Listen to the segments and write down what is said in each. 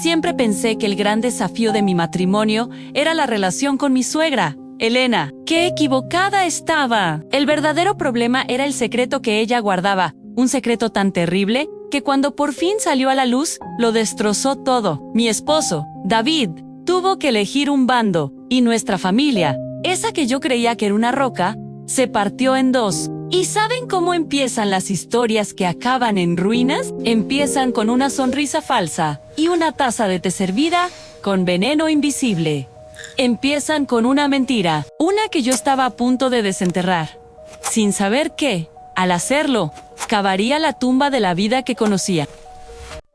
siempre pensé que el gran desafío de mi matrimonio era la relación con mi suegra, Elena. ¡Qué equivocada estaba! El verdadero problema era el secreto que ella guardaba, un secreto tan terrible que cuando por fin salió a la luz, lo destrozó todo. Mi esposo, David, tuvo que elegir un bando, y nuestra familia, esa que yo creía que era una roca, se partió en dos. ¿Y saben cómo empiezan las historias que acaban en ruinas? Empiezan con una sonrisa falsa y una taza de té servida con veneno invisible. Empiezan con una mentira, una que yo estaba a punto de desenterrar, sin saber que, al hacerlo, cavaría la tumba de la vida que conocía.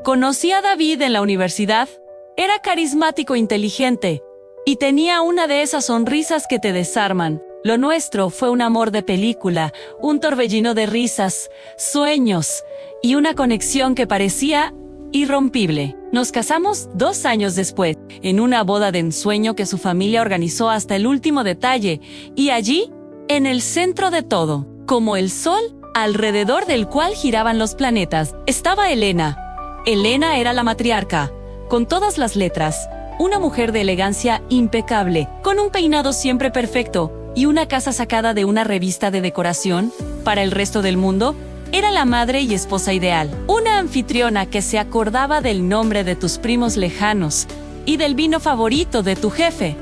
Conocí a David en la universidad. Era carismático e inteligente, y tenía una de esas sonrisas que te desarman. Lo nuestro fue un amor de película, un torbellino de risas, sueños, y una conexión que parecía irrompible. Nos casamos 2 años después, en una boda de ensueño que su familia organizó hasta el último detalle, y allí, en el centro de todo, como el sol, alrededor del cual giraban los planetas, estaba Elena. Elena era la matriarca, con todas las letras, una mujer de elegancia impecable, con un peinado siempre perfecto, y una casa sacada de una revista de decoración. Para el resto del mundo, era la madre y esposa ideal, una anfitriona que se acordaba del nombre de tus primos lejanos y del vino favorito de tu jefe.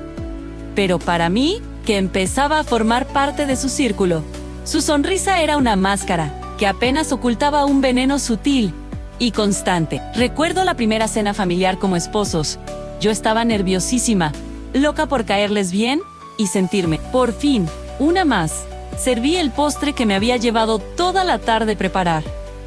Pero para mí, que empezaba a formar parte de su círculo, su sonrisa era una máscara que apenas ocultaba un veneno sutil y constante. Recuerdo la primera cena familiar como esposos. Yo estaba nerviosísima, loca por caerles bien y sentirme, por fin, una más. Serví el postre que me había llevado toda la tarde preparar.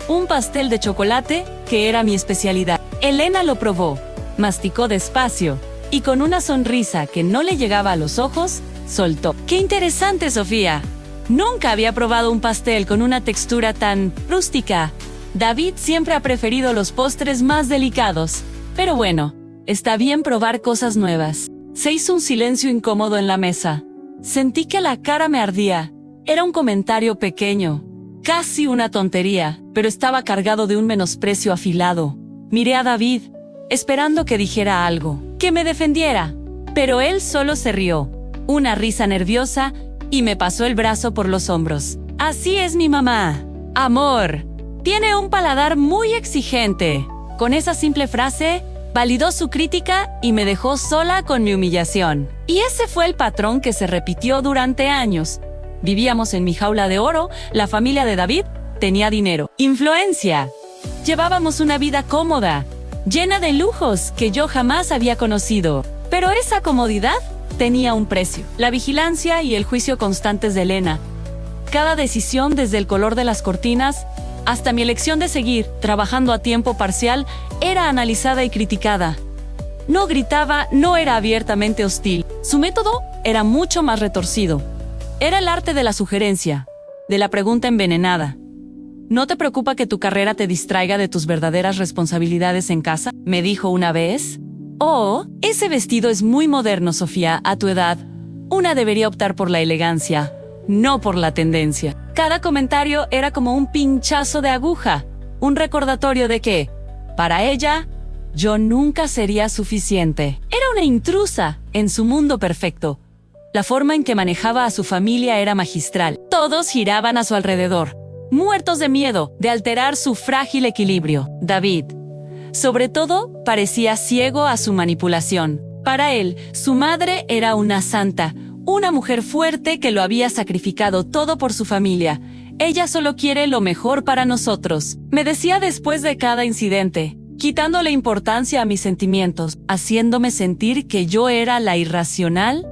Un pastel de chocolate, que era mi especialidad. Elena lo probó, masticó despacio, y con una sonrisa que no le llegaba a los ojos, soltó. ¡Qué interesante, Sofía! Nunca había probado un pastel con una textura tan rústica. David siempre ha preferido los postres más delicados. Pero bueno, está bien probar cosas nuevas. Se hizo un silencio incómodo en la mesa. Sentí que la cara me ardía. Era un comentario pequeño, casi una tontería, pero estaba cargado de un menosprecio afilado. Miré a David, esperando que dijera algo, que me defendiera. Pero él solo se rió, una risa nerviosa, y me pasó el brazo por los hombros. Así es mi mamá. Amor, tiene un paladar muy exigente. Con esa simple frase, validó su crítica y me dejó sola con mi humillación. Y ese fue el patrón que se repitió durante años. Vivíamos en mi jaula de oro, la familia de David tenía dinero, influencia. Llevábamos una vida cómoda, llena de lujos que yo jamás había conocido. Pero esa comodidad tenía un precio. La vigilancia y el juicio constantes de Elena. Cada decisión, desde el color de las cortinas hasta mi elección de seguir trabajando a tiempo parcial, era analizada y criticada. No gritaba, no era abiertamente hostil. Su método era mucho más retorcido. Era el arte de la sugerencia, de la pregunta envenenada. ¿No te preocupa que tu carrera te distraiga de tus verdaderas responsabilidades en casa?, me dijo una vez. Oh, ese vestido es muy moderno, Sofía, a tu edad. Una debería optar por la elegancia, no por la tendencia. Cada comentario era como un pinchazo de aguja, un recordatorio de que, para ella, yo nunca sería suficiente. Era una intrusa en su mundo perfecto. La forma en que manejaba a su familia era magistral. Todos giraban a su alrededor, muertos de miedo de alterar su frágil equilibrio. David, sobre todo, parecía ciego a su manipulación. Para él, su madre era una santa, una mujer fuerte que lo había sacrificado todo por su familia. Ella solo quiere lo mejor para nosotros, me decía después de cada incidente, quitándole importancia a mis sentimientos, haciéndome sentir que yo era la irracional,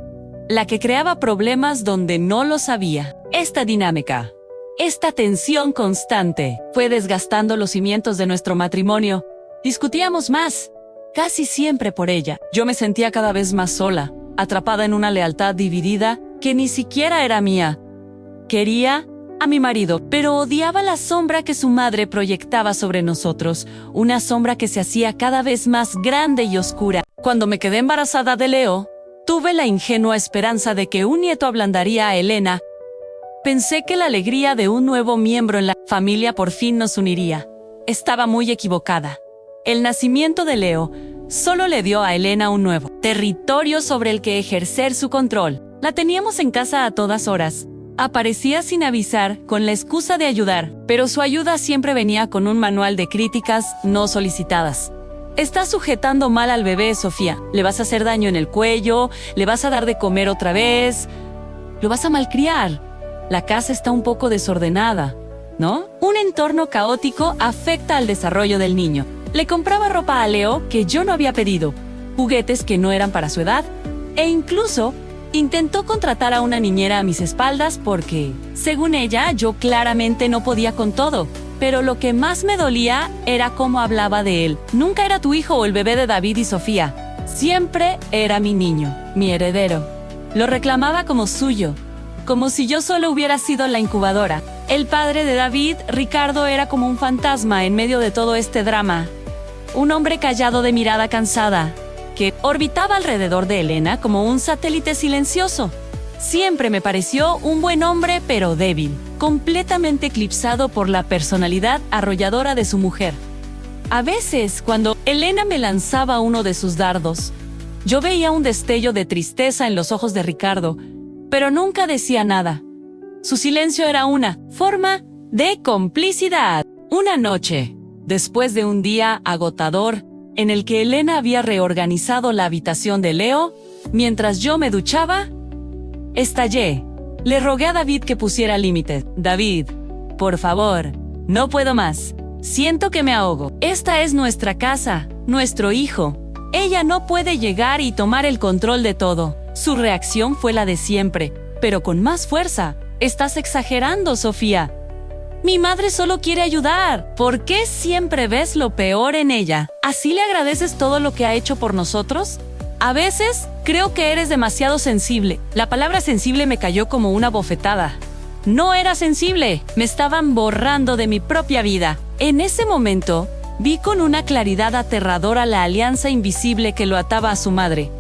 la que creaba problemas donde no los había. Esta dinámica, esta tensión constante, fue desgastando los cimientos de nuestro matrimonio. Discutíamos más, casi siempre por ella. Yo me sentía cada vez más sola, atrapada en una lealtad dividida que ni siquiera era mía. Quería a mi marido, pero odiaba la sombra que su madre proyectaba sobre nosotros, una sombra que se hacía cada vez más grande y oscura. Cuando me quedé embarazada de Leo, tuve la ingenua esperanza de que un nieto ablandaría a Elena. Pensé que la alegría de un nuevo miembro en la familia por fin nos uniría. Estaba muy equivocada. El nacimiento de Leo solo le dio a Elena un nuevo territorio sobre el que ejercer su control. La teníamos en casa a todas horas. Aparecía sin avisar, con la excusa de ayudar, pero su ayuda siempre venía con un manual de críticas no solicitadas. Estás sujetando mal al bebé, Sofía. Le vas a hacer daño en el cuello, le vas a dar de comer otra vez, lo vas a malcriar. La casa está un poco desordenada, ¿no? Un entorno caótico afecta al desarrollo del niño. Le compraba ropa a Leo que yo no había pedido, juguetes que no eran para su edad, e incluso intentó contratar a una niñera a mis espaldas porque, según ella, yo claramente no podía con todo. Pero lo que más me dolía era cómo hablaba de él. Nunca era tu hijo o el bebé de David y Sofía. Siempre era mi niño, mi heredero. Lo reclamaba como suyo, como si yo solo hubiera sido la incubadora. El padre de David, Ricardo, era como un fantasma en medio de todo este drama. Un hombre callado de mirada cansada, que orbitaba alrededor de Elena como un satélite silencioso. Siempre me pareció un buen hombre, pero débil, completamente eclipsado por la personalidad arrolladora de su mujer. A veces, cuando Elena me lanzaba uno de sus dardos, yo veía un destello de tristeza en los ojos de Ricardo, pero nunca decía nada. Su silencio era una forma de complicidad. Una noche, después de un día agotador, en el que Elena había reorganizado la habitación de Leo, mientras yo me duchaba, estallé. Le rogué a David que pusiera límites. David, por favor, no puedo más. Siento que me ahogo. Esta es nuestra casa, nuestro hijo. Ella no puede llegar y tomar el control de todo. Su reacción fue la de siempre, pero con más fuerza. Estás exagerando, Sofía. Mi madre solo quiere ayudar. ¿Por qué siempre ves lo peor en ella? ¿Así le agradeces todo lo que ha hecho por nosotros? A veces, creo que eres demasiado sensible. La palabra sensible me cayó como una bofetada. No era sensible, me estaban borrando de mi propia vida. En ese momento, vi con una claridad aterradora la alianza invisible que lo ataba a su madre.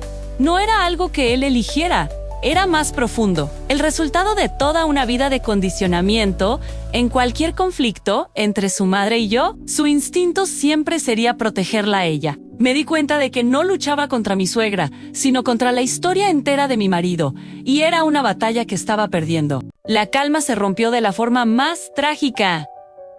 No era algo que él eligiera, era más profundo. El resultado de toda una vida de condicionamiento, en cualquier conflicto entre su madre y yo, su instinto siempre sería protegerla a ella. Me di cuenta de que no luchaba contra mi suegra, sino contra la historia entera de mi marido, y era una batalla que estaba perdiendo. La calma se rompió de la forma más trágica.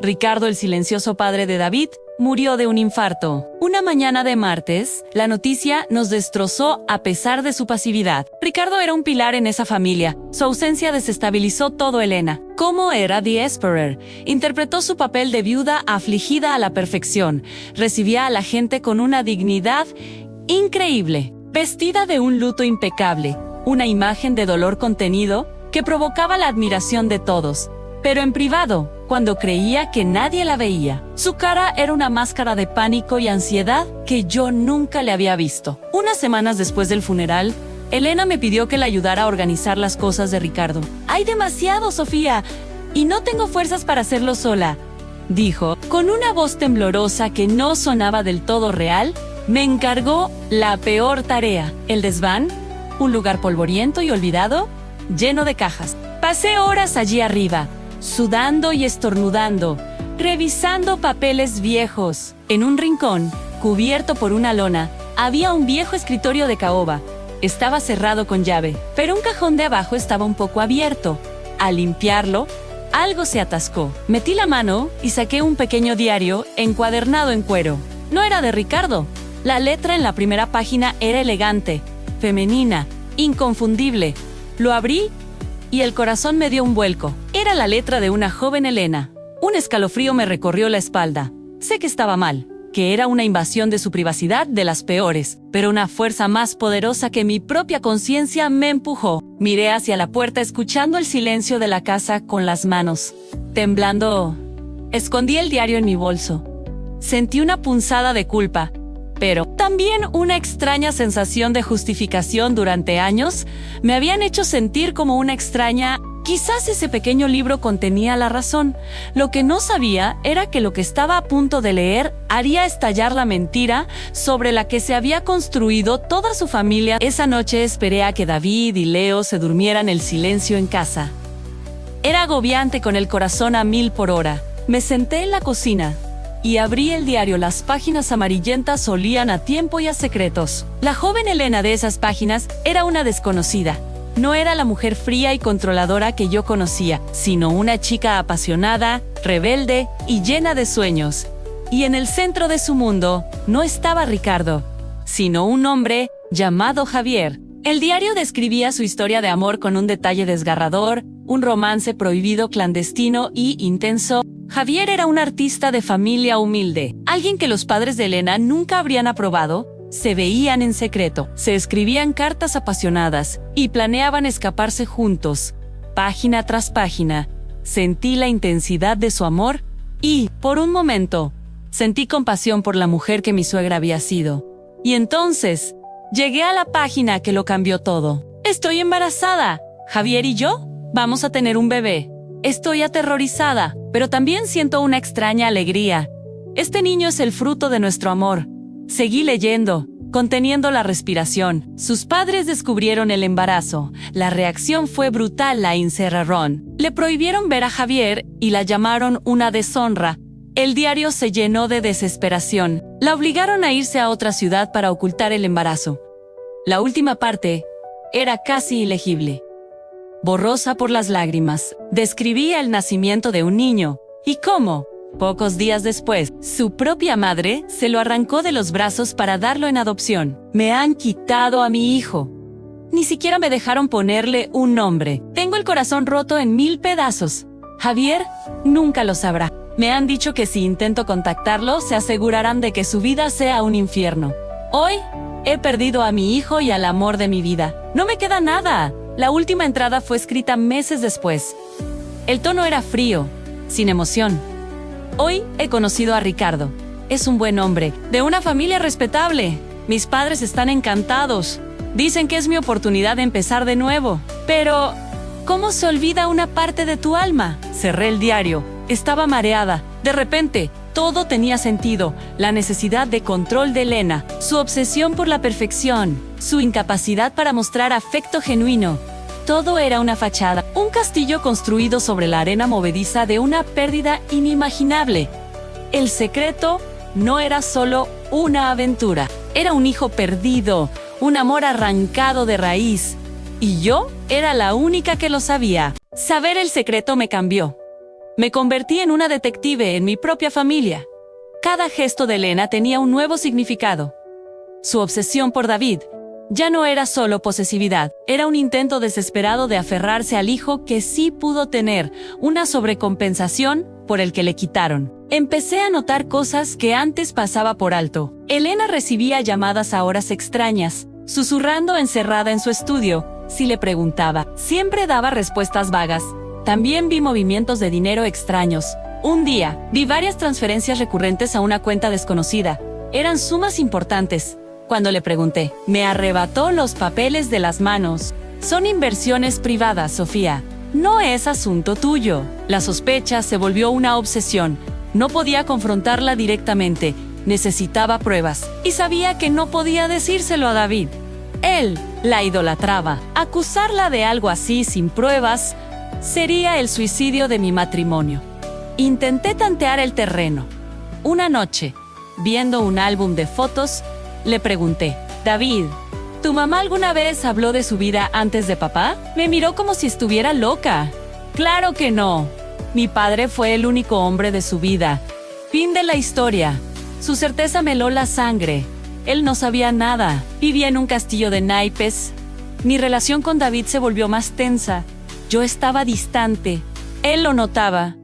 Ricardo, el silencioso padre de David, murió de un infarto. Una mañana de martes, la noticia nos destrozó a pesar de su pasividad. Ricardo era un pilar en esa familia. Su ausencia desestabilizó todo Elena. Como era The Esperer, interpretó su papel de viuda afligida a la perfección. Recibía a la gente con una dignidad increíble, vestida de un luto impecable, una imagen de dolor contenido que provocaba la admiración de todos. Pero en privado, cuando creía que nadie la veía, su cara era una máscara de pánico y ansiedad que yo nunca le había visto. Unas semanas después del funeral, Elena me pidió que la ayudara a organizar las cosas de Ricardo. «Hay demasiado, Sofía, y no tengo fuerzas para hacerlo sola», dijo, con una voz temblorosa que no sonaba del todo real. Me encargó la peor tarea: el desván, un lugar polvoriento y olvidado, lleno de cajas. Pasé horas allí arriba, sudando y estornudando, revisando papeles viejos. En un rincón, cubierto por una lona, había un viejo escritorio de caoba. Estaba cerrado con llave, pero un cajón de abajo estaba un poco abierto. Al limpiarlo, algo se atascó. Metí la mano y saqué un pequeño diario encuadernado en cuero. No era de Ricardo. La letra en la primera página era elegante, femenina, inconfundible. Lo abrí y el corazón me dio un vuelco. Era la letra de una joven Elena. Un escalofrío me recorrió la espalda. Sé que estaba mal, que era una invasión de su privacidad de las peores, pero una fuerza más poderosa que mi propia conciencia me empujó. Miré hacia la puerta escuchando el silencio de la casa con las manos temblando. Escondí el diario en mi bolso. Sentí una punzada de culpa, pero también una extraña sensación de justificación. Durante años me habían hecho sentir como una extraña. Quizás ese pequeño libro contenía la razón. Lo que no sabía era que lo que estaba a punto de leer haría estallar la mentira sobre la que se había construido toda su familia. Esa noche esperé a que David y Leo se durmieran el silencio en casa. Era agobiante, con el corazón a 1000 por hora. Me senté en la cocina, y abrí el diario. Las páginas amarillentas olían a tiempo y a secretos. La joven Elena de esas páginas era una desconocida. No era la mujer fría y controladora que yo conocía, sino una chica apasionada, rebelde y llena de sueños. Y en el centro de su mundo no estaba Ricardo, sino un hombre llamado Javier. El diario describía su historia de amor con un detalle desgarrador, un romance prohibido, clandestino y intenso. Javier era un artista de familia humilde, alguien que los padres de Elena nunca habrían aprobado. Se veían en secreto, se escribían cartas apasionadas y planeaban escaparse juntos. Página tras página, sentí la intensidad de su amor y, por un momento, sentí compasión por la mujer que mi suegra había sido. Y entonces, llegué a la página que lo cambió todo. Estoy embarazada. Javier y yo vamos a tener un bebé. Estoy aterrorizada, pero también siento una extraña alegría. Este niño es el fruto de nuestro amor. Seguí leyendo, conteniendo la respiración. Sus padres descubrieron el embarazo. La reacción fue brutal, la encerraron. Le prohibieron ver a Javier y la llamaron una deshonra. El diario se llenó de desesperación. La obligaron a irse a otra ciudad para ocultar el embarazo. La última parte era casi ilegible. Borrosa por las lágrimas, describía el nacimiento de un niño. ¿Y cómo? Pocos días después, su propia madre se lo arrancó de los brazos para darlo en adopción. Me han quitado a mi hijo. Ni siquiera me dejaron ponerle un nombre. Tengo el corazón roto en 1000 pedazos. Javier nunca lo sabrá. Me han dicho que si intento contactarlo, se asegurarán de que su vida sea un infierno. Hoy, he perdido a mi hijo y al amor de mi vida. No me queda nada. La última entrada fue escrita meses después. El tono era frío, sin emoción. Hoy he conocido a Ricardo. Es un buen hombre, de una familia respetable. Mis padres están encantados. Dicen que es mi oportunidad de empezar de nuevo. Pero, ¿cómo se olvida una parte de tu alma? Cerré el diario. Estaba mareada. De repente, todo tenía sentido. La necesidad de control de Elena, su obsesión por la perfección, su incapacidad para mostrar afecto genuino. Todo era una fachada, un castillo construido sobre la arena movediza de una pérdida inimaginable. El secreto no era solo una aventura, era un hijo perdido, un amor arrancado de raíz. Y yo era la única que lo sabía. Saber el secreto me cambió. Me convertí en una detective en mi propia familia. Cada gesto de Elena tenía un nuevo significado. Su obsesión por David ya no era solo posesividad, era un intento desesperado de aferrarse al hijo que sí pudo tener, una sobrecompensación por el que le quitaron. Empecé a notar cosas que antes pasaba por alto. Elena recibía llamadas a horas extrañas, susurrando encerrada en su estudio. Si le preguntaba, siempre daba respuestas vagas. También vi movimientos de dinero extraños. Un día, vi varias transferencias recurrentes a una cuenta desconocida. Eran sumas importantes. Cuando le pregunté, me arrebató los papeles de las manos. Son inversiones privadas, Sofía. No es asunto tuyo. La sospecha se volvió una obsesión. No podía confrontarla directamente. Necesitaba pruebas. Y sabía que no podía decírselo a David. Él la idolatraba. Acusarla de algo así sin pruebas sería el suicidio de mi matrimonio. Intenté tantear el terreno. Una noche, viendo un álbum de fotos, le pregunté, David, ¿tu mamá alguna vez habló de su vida antes de papá? Me miró como si estuviera loca. Claro que no. Mi padre fue el único hombre de su vida. Fin de la historia. Su certeza me heló la sangre. Él no sabía nada. Vivía en un castillo de naipes. Mi relación con David se volvió más tensa. Yo estaba distante. Él lo notaba.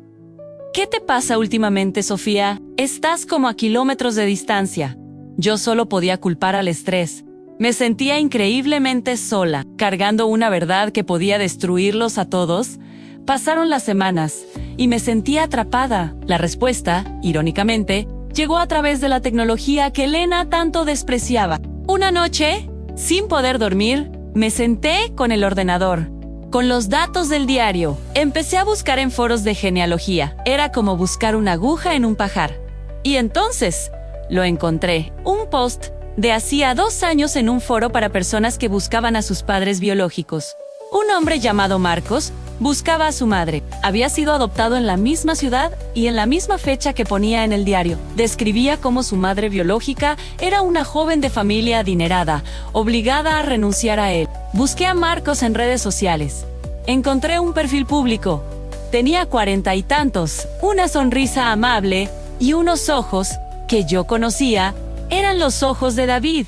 ¿Qué te pasa últimamente, Sofía? Estás como a kilómetros de distancia. Yo solo podía culpar al estrés. Me sentía increíblemente sola, cargando una verdad que podía destruirlos a todos. Pasaron las semanas y me sentía atrapada. La respuesta, irónicamente, llegó a través de la tecnología que Elena tanto despreciaba. Una noche, sin poder dormir, me senté con el ordenador, con los datos del diario. Empecé a buscar en foros de genealogía. Era como buscar una aguja en un pajar. Y entonces lo encontré, un post de hacía 2 años en un foro para personas que buscaban a sus padres biológicos. Un hombre llamado Marcos Buscaba a su madre. Había sido adoptado en la misma ciudad y en la misma fecha que ponía en el diario. Describía cómo su madre biológica era una joven de familia adinerada, obligada a renunciar a él. Busqué a Marcos en redes sociales. Encontré un perfil público. Tenía 40 y tantos, una sonrisa amable y unos ojos que yo conocía. Eran los ojos de David.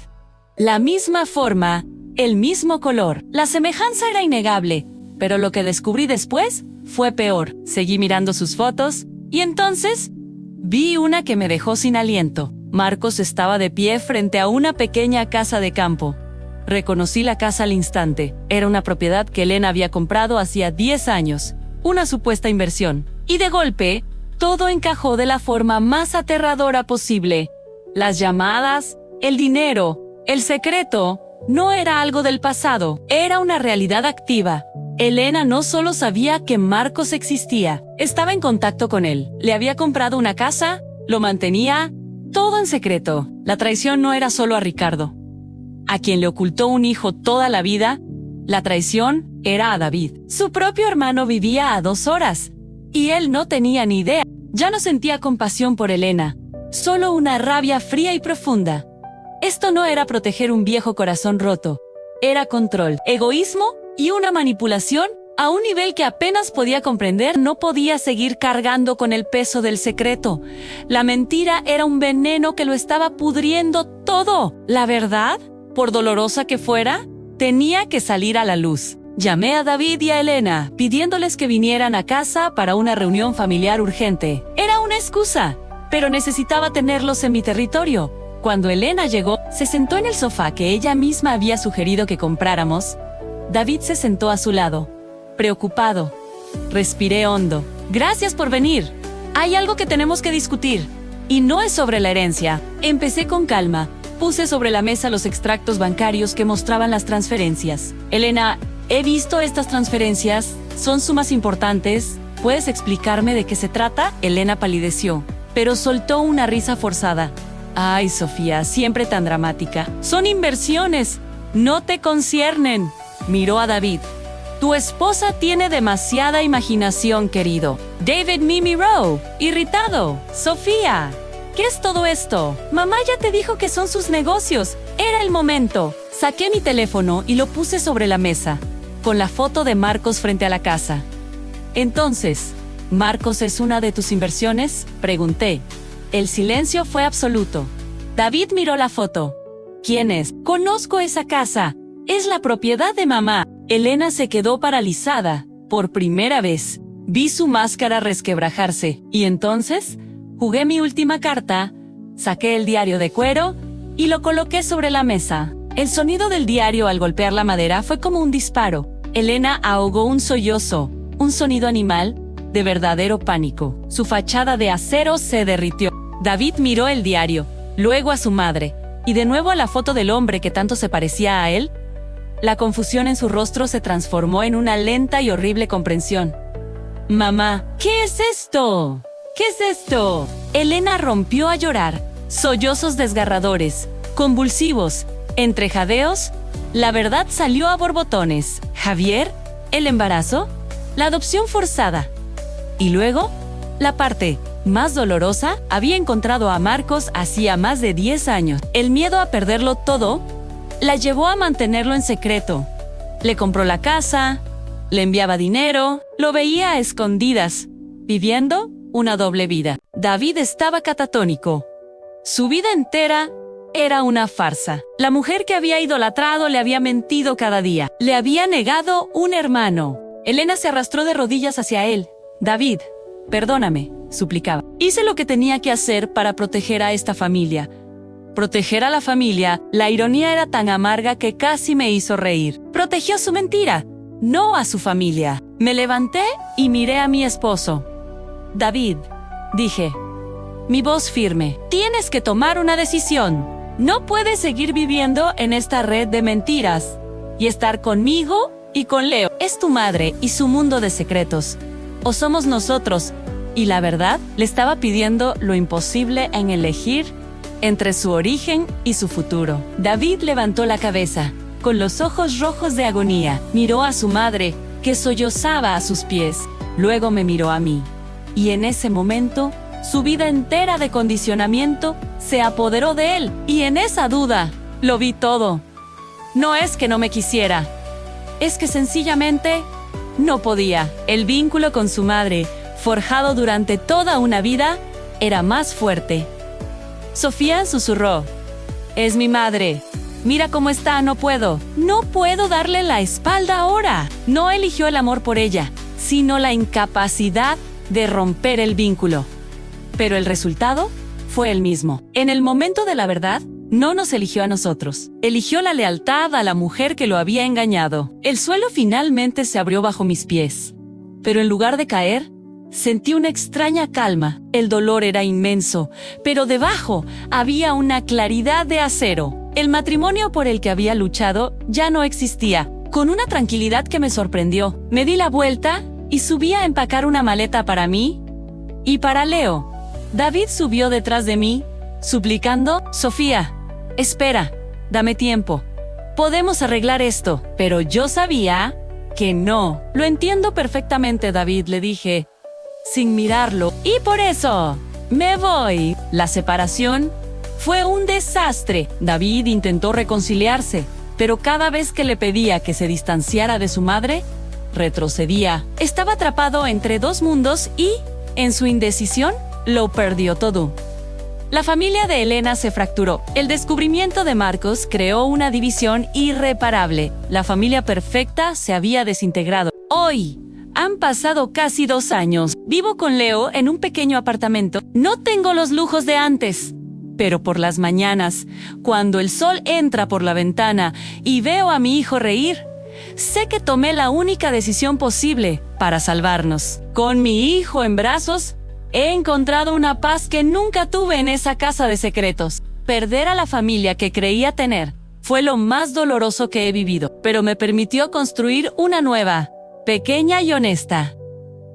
La misma forma, el mismo color. La semejanza era innegable. Pero lo que descubrí después fue peor. Seguí mirando sus fotos y entonces vi una que me dejó sin aliento. Marcos estaba de pie frente a una pequeña casa de campo. Reconocí la casa al instante. Era una propiedad que Elena había comprado hacía 10 años. Una supuesta inversión. Y de golpe, todo encajó de la forma más aterradora posible. Las llamadas, el dinero, el secreto, no era algo del pasado. Era una realidad activa. Elena no solo sabía que Marcos existía, estaba en contacto con él. Le había comprado una casa, lo mantenía, todo en secreto. La traición no era solo a Ricardo, a quien le ocultó un hijo toda la vida. La traición era a David. Su propio hermano vivía a 2 horas, y él no tenía ni idea. Ya no sentía compasión por Elena, solo una rabia fría y profunda. Esto no era proteger un viejo corazón roto, era control, egoísmo y una manipulación a un nivel que apenas podía comprender. No podía seguir cargando con el peso del secreto. La mentira era un veneno que lo estaba pudriendo todo. La verdad, por dolorosa que fuera, tenía que salir a la luz. Llamé a David y a Elena, pidiéndoles que vinieran a casa para una reunión familiar urgente. Era una excusa, pero necesitaba tenerlos en mi territorio. Cuando Elena llegó, se sentó en el sofá que ella misma había sugerido que compráramos. David se sentó a su lado, preocupado. Respiré hondo. Gracias por venir. Hay algo que tenemos que discutir. Y no es sobre la herencia. Empecé con calma. Puse sobre la mesa los extractos bancarios que mostraban las transferencias. Elena, he visto estas transferencias. Son sumas importantes. ¿Puedes explicarme de qué se trata? Elena palideció, pero soltó una risa forzada. Ay, Sofía, siempre tan dramática. Son inversiones. No te conciernen. Miró a David. Tu esposa tiene demasiada imaginación, querido. David me miró, irritado. Sofía, ¿qué es todo esto? Mamá ya te dijo que son sus negocios. Era el momento. Saqué mi teléfono y lo puse sobre la mesa, con la foto de Marcos frente a la casa. Entonces, ¿Marcos es una de tus inversiones? Pregunté. El silencio fue absoluto. David miró la foto. ¿Quién es? Conozco esa casa. Es la propiedad de mamá. Elena se quedó paralizada. Por primera vez, vi su máscara resquebrajarse. Y entonces, jugué mi última carta, saqué el diario de cuero y lo coloqué sobre la mesa. El sonido del diario al golpear la madera fue como un disparo. Elena ahogó un sollozo, un sonido animal, de verdadero pánico. Su fachada de acero se derritió. David miró el diario, luego a su madre, y de nuevo a la foto del hombre que tanto se parecía a él. La confusión en su rostro se transformó en una lenta y horrible comprensión. Mamá, ¿qué es esto? ¿Qué es esto? Elena rompió a llorar. Sollozos desgarradores, convulsivos, entre jadeos. La verdad salió a borbotones. ¿Javier? ¿El embarazo? ¿La adopción forzada? Y luego, la parte más dolorosa, había encontrado a Marcos hacía más de 10 años. El miedo a perderlo todo la llevó a mantenerlo en secreto. Le compró la casa, le enviaba dinero, lo veía a escondidas, viviendo una doble vida. David estaba catatónico. Su vida entera era una farsa. La mujer que había idolatrado le había mentido cada día. Le había negado un hermano. Elena se arrastró de rodillas hacia él. David, perdóname, suplicaba. Hice lo que tenía que hacer para proteger a esta familia. Proteger a la familia, la ironía era tan amarga que casi me hizo reír. Protegió su mentira, no a su familia. Me levanté y miré a mi esposo. David, dije, mi voz firme, tienes que tomar una decisión. No puedes seguir viviendo en esta red de mentiras y estar conmigo y con Leo. Es tu madre y su mundo de secretos. O somos nosotros. Y la verdad, le estaba pidiendo lo imposible en elegir entre su origen y su futuro. David levantó la cabeza, con los ojos rojos de agonía. Miró a su madre, que sollozaba a sus pies. Luego me miró a mí. Y en ese momento, su vida entera de condicionamiento se apoderó de él. Y en esa duda, lo vi todo. No es que no me quisiera. Es que sencillamente no podía. El vínculo con su madre, forjado durante toda una vida, era más fuerte. Sofía susurró: «Es mi madre. Mira cómo está, no puedo. No puedo darle la espalda ahora». No eligió el amor por ella, sino la incapacidad de romper el vínculo. Pero el resultado fue el mismo. En el momento de la verdad, no nos eligió a nosotros. Eligió la lealtad a la mujer que lo había engañado. El suelo finalmente se abrió bajo mis pies. Pero en lugar de caer, sentí una extraña calma. El dolor era inmenso, pero debajo había una claridad de acero. El matrimonio por el que había luchado ya no existía. Con una tranquilidad que me sorprendió, me di la vuelta y subí a empacar una maleta para mí y para Leo. David subió detrás de mí, suplicando: «Sofía, espera, dame tiempo. Podemos arreglar esto». Pero yo sabía que no. «Lo entiendo perfectamente, David», le dije, sin mirarlo. «Y por eso me voy». La separación fue un desastre. David intentó reconciliarse, pero cada vez que le pedía que se distanciara de su madre, retrocedía. Estaba atrapado entre dos mundos y, en su indecisión, lo perdió todo. La familia de Elena se fracturó. El descubrimiento de Marcos creó una división irreparable. La familia perfecta se había desintegrado. Hoy han pasado casi 2 años. Vivo con Leo en un pequeño apartamento. No tengo los lujos de antes. Pero por las mañanas, cuando el sol entra por la ventana y veo a mi hijo reír, sé que tomé la única decisión posible para salvarnos. Con mi hijo en brazos, he encontrado una paz que nunca tuve en esa casa de secretos. Perder a la familia que creía tener fue lo más doloroso que he vivido, pero me permitió construir una nueva, pequeña y honesta.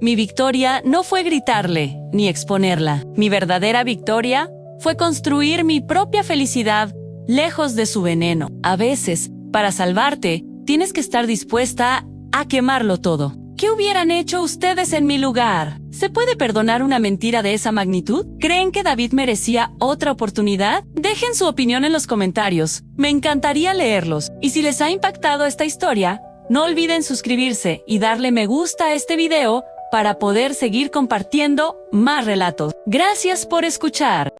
Mi victoria no fue gritarle ni exponerla. Mi verdadera victoria fue construir mi propia felicidad lejos de su veneno. A veces, para salvarte, tienes que estar dispuesta a quemarlo todo. ¿Qué hubieran hecho ustedes en mi lugar? ¿Se puede perdonar una mentira de esa magnitud? ¿Creen que David merecía otra oportunidad? Dejen su opinión en los comentarios. Me encantaría leerlos. Y si les ha impactado esta historia, no olviden suscribirse y darle me gusta a este video para poder seguir compartiendo más relatos. Gracias por escuchar.